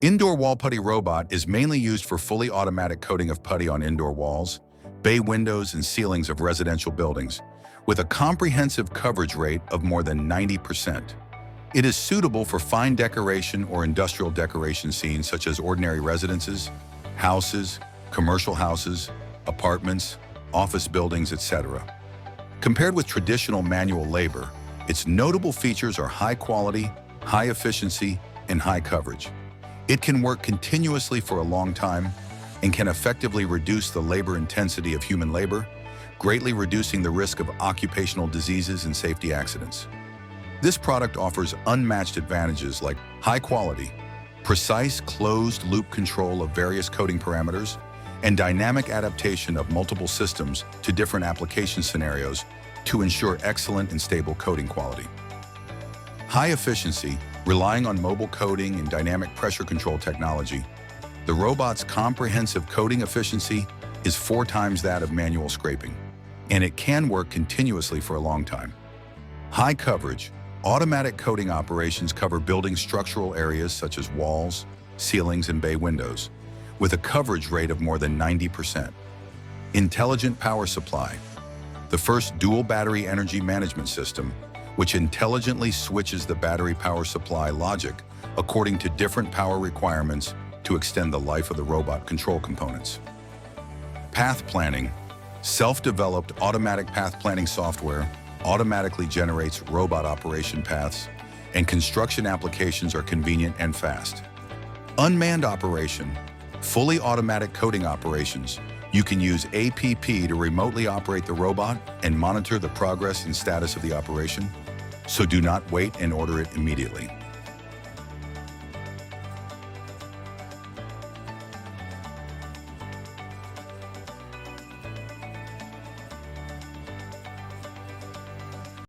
Indoor wall putty robot is mainly used for fully automatic coating of putty on indoor walls, bay windows, and ceilings of residential buildings, with a comprehensive coverage rate of more than 90%. It is suitable for fine decoration or industrial decoration scenes such as ordinary residences, houses, commercial houses, apartments, office buildings, etc. Compared with traditional manual labor, its notable features are high quality, high efficiency, and high coverage. It can work continuously for a long time and can effectively reduce the labor intensity of human labor, greatly reducing the risk of occupational diseases and safety accidents. This product offers unmatched advantages like high quality, precise closed-loop control of various coating parameters, and dynamic adaptation of multiple systems to different application scenarios to ensure excellent and stable coating quality. High efficiency, relying on mobile coating and dynamic pressure control technology, the robot's comprehensive coating efficiency is 4 times that of manual scraping, and it can work continuously for a long time. High coverage, automatic coating operations cover building structural areas such as walls, ceilings, and bay windows, with a coverage rate of more than 90%. Intelligent power supply, the first dual battery energy management system, which intelligently switches the battery power supply logic according to different power requirements to extend the life of the robot control components. Path planning, self-developed automatic path planning software automatically generates robot operation paths, and construction applications are convenient and fast. Unmanned operation, fully automatic coating operations. You can use APP to remotely operate the robot and monitor the progress and status of the operation, so do not wait and order it immediately.